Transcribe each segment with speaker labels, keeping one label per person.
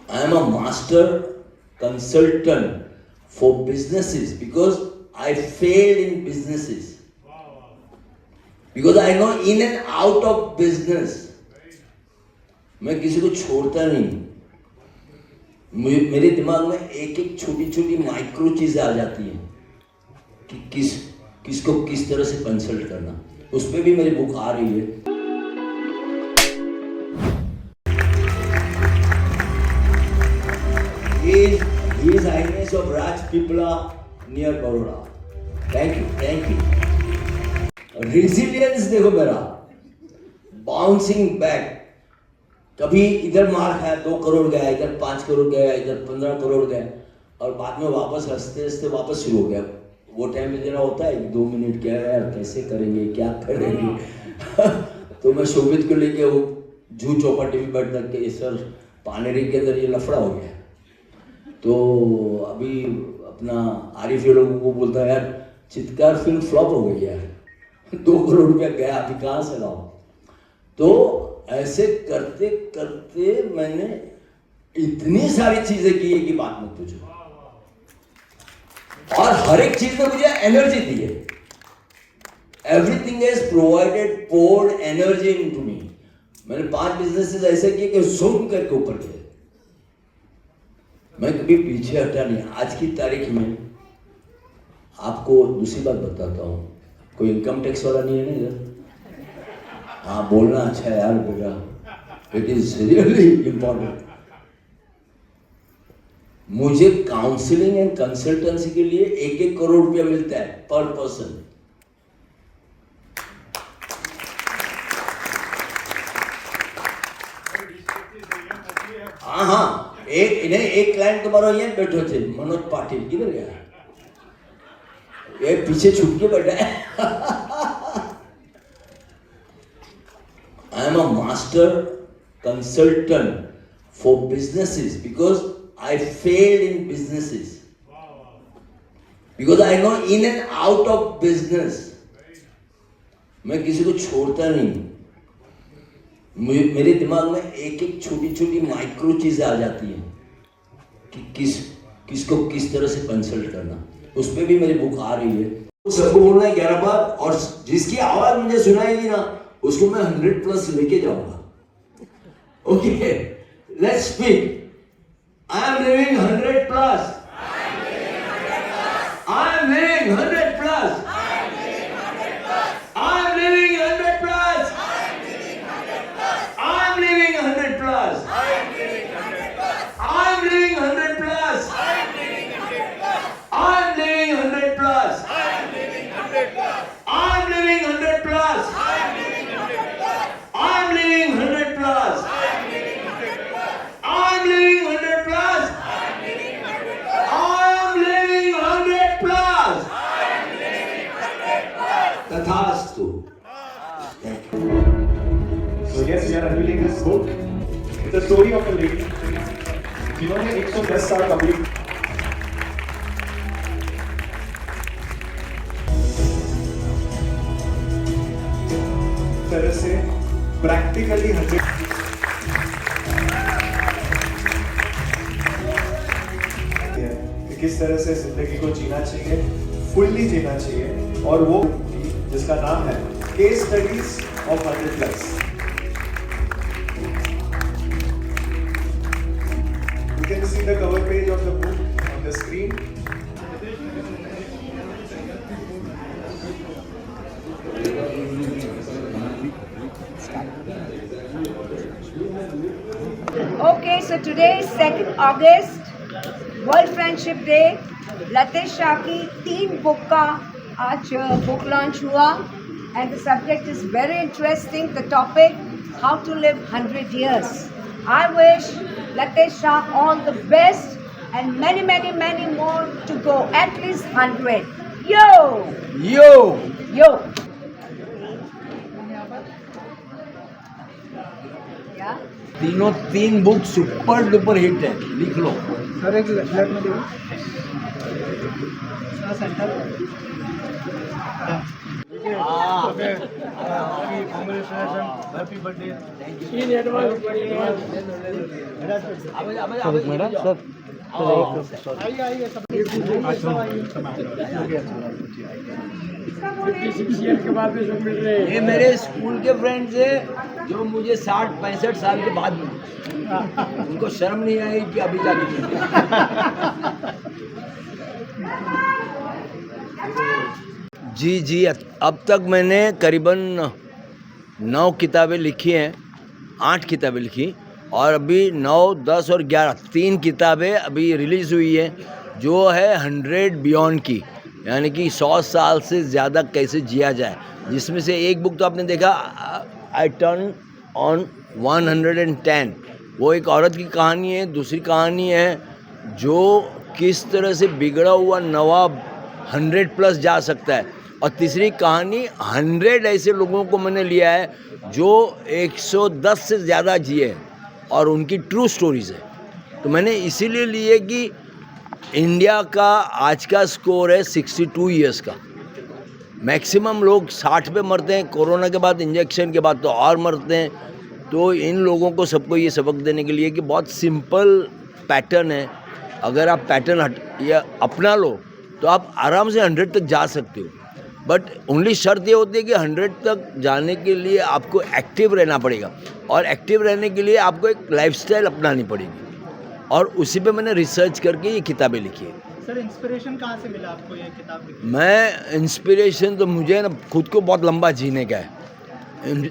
Speaker 1: I am a master consultant for businesses because I failed in businesses. Because I know in and out of business. मैं किसी को छोड़ता नहीं. मेरे दिमाग में एक एक छोटी छोटी माइक्रो चीजें आ जाती हैं कि किसको किस तरह से कंसल्ट करना. उस पर भी मेरी बुक आ रही है. His Highness of Rajpipla near Baroda. Thank you. Resilience देखो मेरा, बाउंसिंग बैक. कभी इधर मार खाया, 2 करोड़ गया, इधर 5 करोड़ गया, इधर 15 करोड़ गया, और बाद में वापस हंसते हंसते वापस शुरू हो गया. वो टाइम में जरा होता है 2 मिनट, क्या यार कैसे करेंगे, क्या करेंगे. तो मैं शोभित को लेके वो जू चौपाटी में बैठ के, सर पानेरी के अंदर ये लफड़ा हो गया. तो अभी अपना आरिफ ये लोगों को बोलता है, यार चित्कार फिल्म फ्लॉप हो गई यार, 2 करोड़ रुपया गया, अभी कहाँ से लाऊं. तो ऐसे करते करते मैंने इतनी सारी चीजें की है कि बात मत पूछो. और हर एक चीज में मुझे एनर्जी दी है. Everything is provided poured energy into me. मैंने 5 बिजनेसेस ऐसे किए कि ज़ूम करके ऊपर गए. मैं कभी पीछे हटा नहीं. आज की तारीख में आपको दूसरी बात बताता हूँ, कोई इनकम टैक्स वाला नहीं है ना इधर. हाँ बोलना अच्छा है यार बेटा, इट इज रियली इंपॉर्टेंट. मुझे काउंसलिंग एंड कंसल्टेंसी के लिए 1-1 करोड़ रुपया मिलता है पर पर्सन. हाँ एक क्लाइंट तुम्हारा ये बैठो थे, मनोज पाटिल, किधर गया, ये पीछे छुप के बैठा है. I am a master consultant for businesses because I failed in businesses. Because I know in and out of business. मैं किसी को छोड़ता नहीं. मेरे दिमाग में एक एक छोटी छोटी माइक्रो चीजें आ जाती हैं कि किसको किस तरह से कंसल्ट करना. उस पर भी मेरी बुक आ रही है. सबको बोलना है 11 बार, और जिसकी आवाज मुझे सुनाएगी ना उसको मैं 100+ लेके जाऊंगा. Okay, let's speak. I am living 100+. I am living 100+. I am living 100+. I am living 100+. I am living 100+. I am living 100+. I am living 100+. I am living 100+. I am living 100+. I am living 100+. I am living 100+. I am living 100+. I am living 100+. I am living 100+. I am living 100+. I am living 100+. I am living 100+. तथास्तु.
Speaker 2: So yes, we are unveiling this book. It's a story of a lady जिन्होंने 110 साल complete तरह से practically 100 किस तरह से जिंदगी को जीना चाहिए, फुल्ली जीना चाहिए. और वो जिसका नाम है case studies of 100+. You can see the cover page of the book on the screen.
Speaker 3: Okay, so today is 2nd August, World Friendship Day. Latesh Shah की 3 बुक का आज बुक लॉन्च हुआ, and the subject is very interesting. The topic, how to live 100 years. I wish Latesh Shah all the best and many, many, many more to go, at least 100. Yo. Yeah.
Speaker 1: तीनों 3 book super duper hit है, लिख लो.
Speaker 4: Sir एक left में देखो centre.
Speaker 1: ये मेरे school के friends हैं जो मुझे 60-65 साल के बाद मिले। उनको शर्म नहीं आई कि अभी जाके मिले। जी अब तक मैंने करीबन 9 किताबें लिखी हैं, 8 किताबें लिखी, और अभी 9, 10 और 11 3 किताबें अभी रिलीज़ हुई हैं जो है 100 बियॉन्ड की, यानी कि 100 साल से ज़्यादा कैसे जिया जाए। जिसमें से एक बुक तो आपने देखा, आई टर्न ऑन 110, वो एक औरत की कहानी है। दूसरी कहानी है जो किस तरह से बिगड़ा हुआ नवाब 100+ जा सकता है, और तीसरी कहानी 100 ऐसे लोगों को मैंने लिया है जो 110 से ज़्यादा जिए और उनकी ट्रू स्टोरीज़ है। तो मैंने इसीलिए लिए कि इंडिया का आज का स्कोर है 62 ईयर्स का। मैक्सिमम लोग 60 पे मरते हैं, कोरोना के बाद, इंजेक्शन के बाद तो और मरते हैं। तो इन लोगों को सबको ये सबक देने के लिए कि बहुत सिंपल पैटर्न है, अगर आप पैटर्न या अपना लो तो आप आराम से 100 तक जा सकते हो। बट ओनली शर्त ये होती है कि 100 तक जाने के लिए आपको एक्टिव रहना पड़ेगा, और एक्टिव रहने के लिए आपको एक लाइफस्टाइल अपनानी पड़ेगी, और उसी पे मैंने रिसर्च करके ये किताबें लिखी है।
Speaker 4: सर, इंस्पिरेशन कहाँ से मिला आपको ये किताब लिखने?
Speaker 1: मैं इंस्पिरेशन तो मुझे ना खुद को बहुत लंबा जीने का है।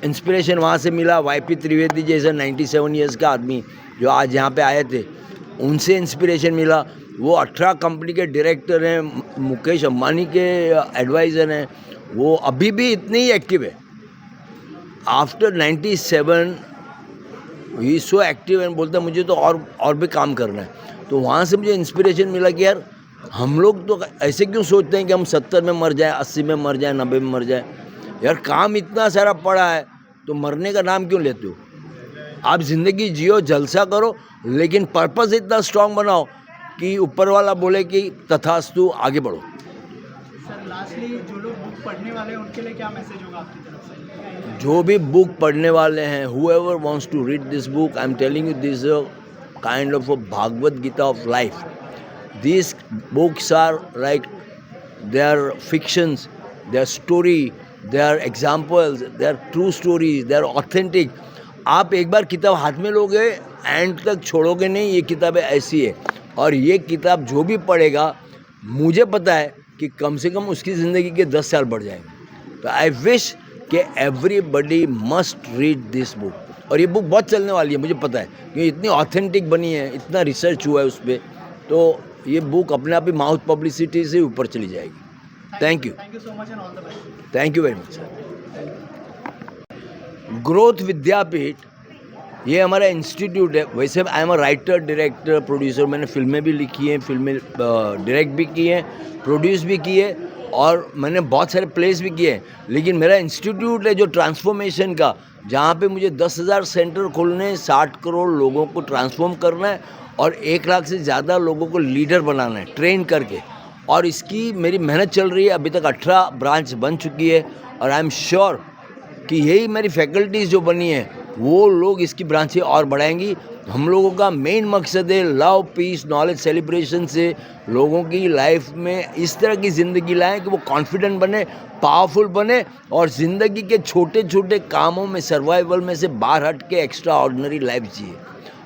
Speaker 1: इंस्पिरेशन वहाँ से मिला, YP त्रिवेदी जैसा 97 ईयर्स का आदमी जो आज यहाँ पे आए थे, उनसे इंस्पिरेशन मिला। वो 18 कंपनी के डायरेक्टर हैं, मुकेश अंबानी के एडवाइज़र हैं, वो अभी भी इतने ही एक्टिव है। आफ्टर 97 ही सो एक्टिव है, बोलता है मुझे तो और भी काम करना है। तो वहाँ से मुझे इंस्पिरेशन मिला कि यार हम लोग तो ऐसे क्यों सोचते हैं कि हम 70 में मर जाए, 80 में मर जाए, 90 में मर जाए। यार काम इतना सारा पड़ा है तो मरने का नाम क्यों लेते हो? आप ज़िंदगी जियो, जलसा करो, लेकिन पर्पस इतना स्ट्रांग बनाओ कि ऊपर वाला बोले कि तथास्तु, आगे बढ़ो।
Speaker 4: सर, लास्टली जो लोग बुक पढ़ने वाले हैं उनके लिए क्या मैसेज होगा आपकी तरफ से?
Speaker 1: जो भी बुक पढ़ने वाले हैं, whoever wants to read this book, I'm telling you, this is a kind of a Bhagavad Gita of life. These books are like, they are fictions, they are story, they are examples, they are true stories, they are authentic. आप एक बार किताब हाथ में लोगे, and तक छोड़ोगे नहीं। ये किताबें ऐसी है, और ये किताब जो भी पढ़ेगा, मुझे पता है कि कम से कम उसकी ज़िंदगी के 10 साल बढ़ जाएंगे। तो आई विश कि everybody must read this book, और ये बुक बहुत चलने वाली है, मुझे पता है, क्योंकि इतनी ऑथेंटिक बनी है, इतना रिसर्च हुआ है उस पर। तो ये बुक अपने आप ही माउथ पब्लिसिटी से ऊपर चली जाएगी। Thank you
Speaker 4: so much and all the best.
Speaker 1: Thank you very much sir. Growth Vidyapeeth ये हमारा इंस्टीट्यूट है। वैसे I am a writer, director, producer. मैंने फिल्में भी लिखी हैं, फिल्में डायरेक्ट भी की हैं, प्रोड्यूस भी की है, और मैंने बहुत सारे प्लेस भी किए हैं। लेकिन मेरा इंस्टीट्यूट है जो ट्रांसफॉर्मेशन का, जहाँ पे मुझे 10,000 सेंटर खोलने हैं, 60 करोड़ लोगों को ट्रांसफॉर्म करना है, और 1 लाख से ज़्यादा लोगों को लीडर बनाना है ट्रेन करके। और इसकी मेरी मेहनत चल रही है। अभी तक 18 ब्रांच बन चुकी है, और आई एम श्योर कि यही मेरी फैकल्टीज़ जो बनी है वो लोग इसकी ब्रांचें और बढ़ाएंगी। हम लोगों का मेन मकसद है लव, पीस, नॉलेज, सेलिब्रेशन से लोगों की लाइफ में इस तरह की ज़िंदगी लाएं कि वो कॉन्फिडेंट बने, पावरफुल बने, और ज़िंदगी के छोटे छोटे कामों में, सर्वाइवल में से बाहर हट के एक्स्ट्रा ऑर्डिनरी लाइफ जिए।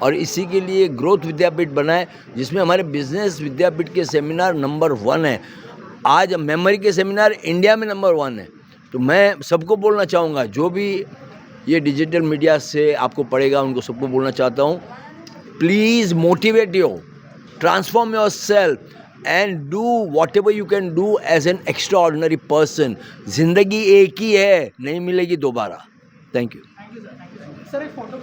Speaker 1: और इसी के लिए ग्रोथ विद्यापीठ बना है, जिसमें हमारे बिजनेस विद्यापीठ के सेमिनार नंबर 1 है। आज मेमोरी के सेमिनार इंडिया में नंबर 1 है। तो मैं सबको बोलना चाहूँगा, जो भी ये डिजिटल मीडिया से आपको पढ़ेगा, उनको सबको बोलना चाहता हूँ, please motivate you, transform yourself and do whatever you can do as an extraordinary person. ज़िंदगी एक ही है, नहीं मिलेगी दोबारा। Thank you.
Speaker 4: सर, एक फोटो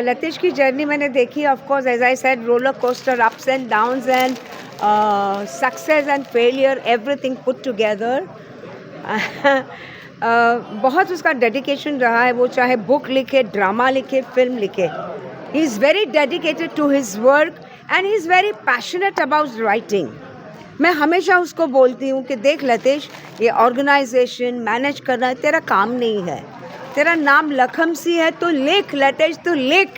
Speaker 3: लतीश की जर्नी मैंने देखी। Of course, as I said, roller coaster, ups and downs and success and failure, everything put together. बहुत उसका डेडिकेशन रहा है। वो चाहे बुक लिखे, ड्रामा लिखे, फिल्म लिखे, he is very dedicated to his work and he is very passionate about writing. मैं हमेशा उसको बोलती हूँ कि देख लतेश, ये ऑर्गेनाइजेशन मैनेज करना तेरा काम नहीं है, तेरा नाम लखम सी है तो लिख लतेश, तो लिख।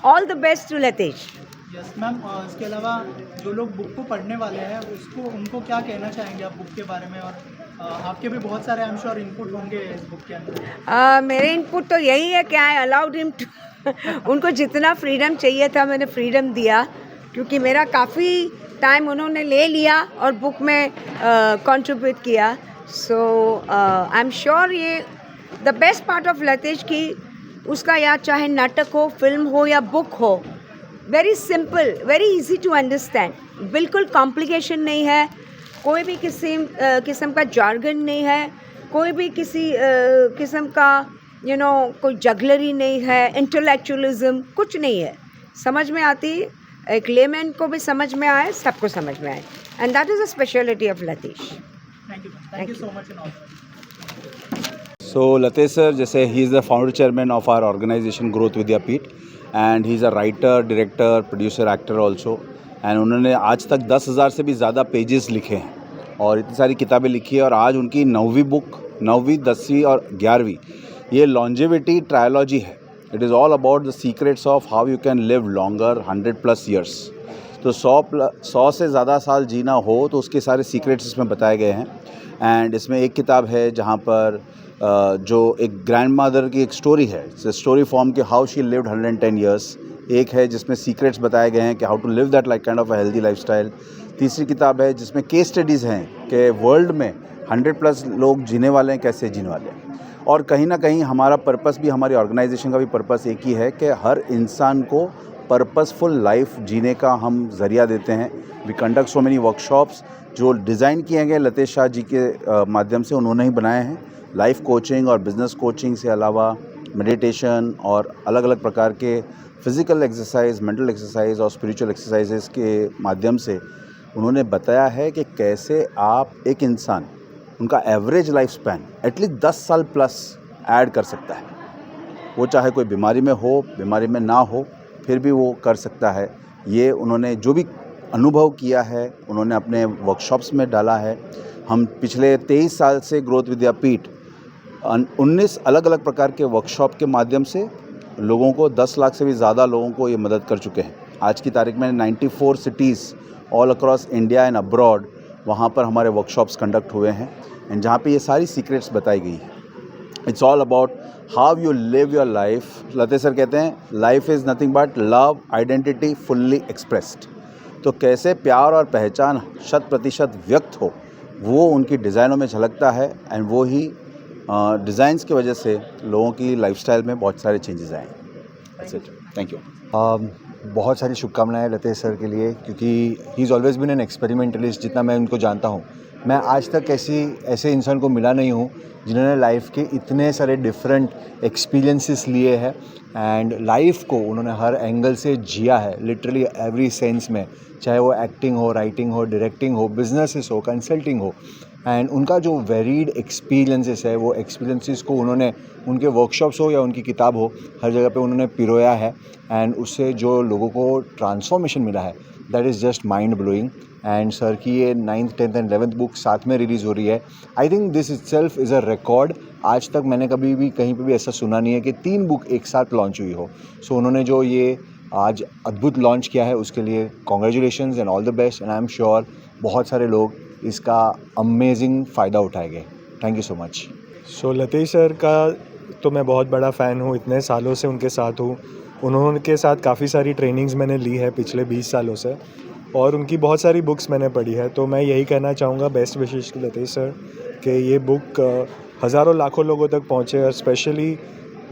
Speaker 3: All the best to Latesh.
Speaker 4: Yes ma'am, इसके अलावा जो लोग बुक को पढ़ने वाले हैं उनको क्या कहना चाहेंगे आप बुक के बारे में? और आपके भी बहुत सारे आई एम श्योर इनपुट होंगे इस बुक के अंदर।
Speaker 3: मेरे इनपुट तो यही है कि आई अलाउड हिम टू उनको जितना फ्रीडम चाहिए था मैंने फ्रीडम दिया, क्योंकि मेरा काफ़ी टाइम उन्होंने ले लिया और बुक में कंट्रीब्यूट किया। सो आई एम श्योर ये the best part of Latesh की उसका, या चाहे नाटक हो, फिल्म हो या बुक हो, very simple, very easy to understand, बिल्कुल कॉम्प्लिकेशन नहीं है, कोई भी किस्म का जार्गन नहीं है, कोई भी किसी किस्म का कोई जगलरी नहीं है, इंटेलेक्चुअलिज्म कुछ नहीं है, समझ में आती, एक लेमैन को भी समझ में आए, सबको समझ में आए, and that is a speciality of Latesh.
Speaker 4: Thank you so much in all.
Speaker 5: So Latesh sir, जैसे he is the founder chairman of our organization Growth Vidyapeeth and he is a writer, director, producer, actor also and उन्होंने आज तक 10,000 से भी ज़्यादा pages लिखे हैं और इतनी सारी किताबें लिखी है और आज उनकी 9वीं बुक, 9वीं, 10वीं और 11वीं ये लॉन्जेविटी ट्रायोलॉजी है। It is all about the secrets of how you can live longer 100+ years. तो 100 से ज़्यादा साल जीना हो तो उसके सारे सीक्रेट्स इसमें बताए गए हैं। एंड इसमें एक किताब है जहाँ पर जो एक ग्रैंड मदर की एक स्टोरी है, स्टोरी फॉर्म के हाउ शी लिव्ड 110 ईयर्स। एक है जिसमें सीक्रेट्स बताए गए हैं कि how to live that like kind of a healthy lifestyle. तीसरी किताब है जिसमें केस स्टडीज़ हैं कि वर्ल्ड में 100+ लोग जीने वाले हैं, कैसे जीने वाले हैं। और कहीं ना कहीं हमारा पर्पस भी, हमारी ऑर्गेनाइजेशन का भी पर्पस एक ही है कि हर इंसान को पर्पसफुल लाइफ जीने का हम ज़रिया देते हैं। We conduct so many workshops जो डिज़ाइन किए गए लतेश शाह जी के माध्यम से, उन्होंने ही बनाए हैं। लाइफ कोचिंग और बिज़नेस कोचिंग से अलावा मेडिटेशन और अलग अलग प्रकार के फिज़िकल एक्सरसाइज, मेंटल एक्सरसाइज और स्पिरिचुअल एक्सरसाइजेस के माध्यम से उन्होंने बताया है कि कैसे आप एक इंसान उनका एवरेज लाइफ स्पैन एटलीस्ट 10 साल प्लस ऐड कर सकता है। वो चाहे कोई बीमारी में हो, बीमारी में ना हो, फिर भी वो कर सकता है। ये उन्होंने जो भी अनुभव किया है उन्होंने अपने वर्कशॉप्स में डाला है। हम पिछले 23 साल से ग्रोथ विद्यापीठ 19 अलग अलग प्रकार के वर्कशॉप के माध्यम से लोगों को 10 लाख से भी ज़्यादा लोगों को ये मदद कर चुके हैं। आज की तारीख में 94 cities all across India and abroad वहाँ पर हमारे वर्कशॉप्स कंडक्ट हुए हैं एंड जहाँ पे ये सारी सीक्रेट्स बताई गई है। It's all about how you live your life. Latesh sir कहते हैं life is nothing but love identity fully expressed. तो कैसे प्यार और पहचान 100% व्यक्त हो वो उनकी डिज़ाइनों में झलकता है एंड वो ही डिज़ाइंस की वजह से लोगों की लाइफस्टाइल में बहुत सारे चेंजेस आए। Thank you.
Speaker 6: बहुत सारी शुभकामनाएं लतेश सर के लिए, क्योंकि he is always been an experimentalist. जितना मैं उनको जानता हूँ, मैं आज तक ऐसे इंसान को मिला नहीं हूँ जिन्होंने लाइफ के इतने सारे डिफरेंट एक्सपीरियंसेस लिए हैं एंड लाइफ को उन्होंने हर एंगल से जिया है, लिटरली एवरी सेंस में, चाहे वो एक्टिंग हो, राइटिंग हो, डायरेक्टिंग हो, बिजनेसेस हो, कंसल्टिंग हो। एंड उनका जो वेरीड एक्सपीरियंसेस है वो एक्सपीरियंसेस को उन्होंने उनके वर्कशॉप्स हो या उनकी किताब हो, हर जगह पे उन्होंने पिरोया है एंड उससे जो लोगों को ट्रांसफॉर्मेशन मिला है that is just mind blowing. And sir की ये 9th, 10th and 11th book साथ में रिलीज़ हो रही है। I think this itself is a record. आज तक मैंने कभी भी कहीं पे भी ऐसा सुना नहीं है कि 3 बुक एक साथ लॉन्च हुई हो। सो उन्होंने जो ये आज अद्भुत लॉन्च किया है उसके लिए congratulations and all the best and I am sure बहुत सारे लोग इसका अमेजिंग फ़ायदा उठाएंगे। Thank you so much.
Speaker 2: So Latesh sir का तो मैं बहुत बड़ा फ़ैन हूँ, इतने सालों से उनके साथ हूँ। उन्होंने साथ काफ़ी सारी ट्रेनिंग्स मैंने ली है पिछले 20 सालों से और उनकी बहुत सारी बुक्स मैंने पढ़ी है। तो मैं यही कहना चाहूँगा बेस्ट विशेष लतेश सर कि ये बुक हज़ारों लाखों लोगों तक पहुँचे और स्पेशली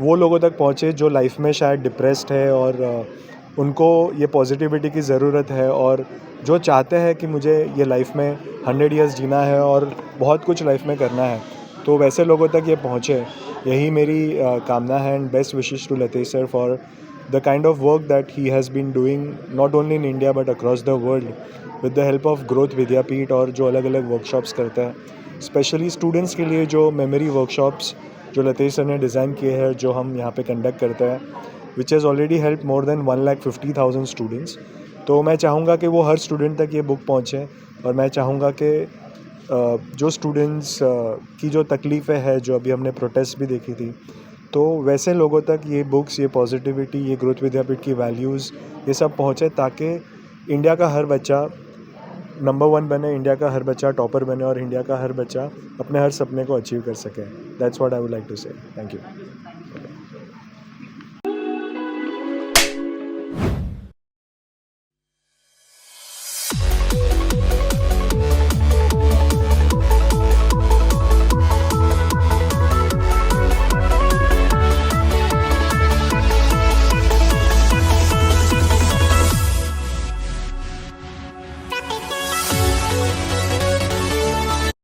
Speaker 2: वो लोगों तक पहुँचे जो लाइफ में शायद डिप्रेस्ड है और उनको ये पॉजिटिविटी की ज़रूरत है और जो चाहते हैं कि मुझे ये लाइफ में 100 ईयर्स जीना है और बहुत कुछ लाइफ में करना है, तो वैसे लोगों तक ये पहुँचे, यही मेरी कामना है। And best wishes to Latesh sir for the kind of work that he has been doing not only in India but across the world with the help of Growth Vidyapeeth और जो अलग अलग वर्कशॉप्स करता है, स्पेशली स्टूडेंट्स के लिए जो memory workshops जो लतेश सर ने डिज़ाइन किए हैं, जो हम यहाँ पे कंडक्ट करते हैं, which has already help more than 1,50,000 students. तो मैं चाहूँगा कि वो हर स्टूडेंट तक ये बुक पहुँचे और मैं चाहूँगा कि जो स्टूडेंट्स की जो तकलीफ़ें है, जो अभी हमने प्रोटेस्ट भी देखी थी, तो वैसे लोगों तक ये बुक्स, ये पॉजिटिविटी, ये ग्रोथ विद्यापीठ की वैल्यूज़, ये सब पहुँचे ताकि इंडिया का हर बच्चा नंबर 1 बने, इंडिया का हर बच्चा टॉपर बने और इंडिया का हर बच्चा अपने हर सपने को अचीव कर सके. That's what I would like to say. Thank you.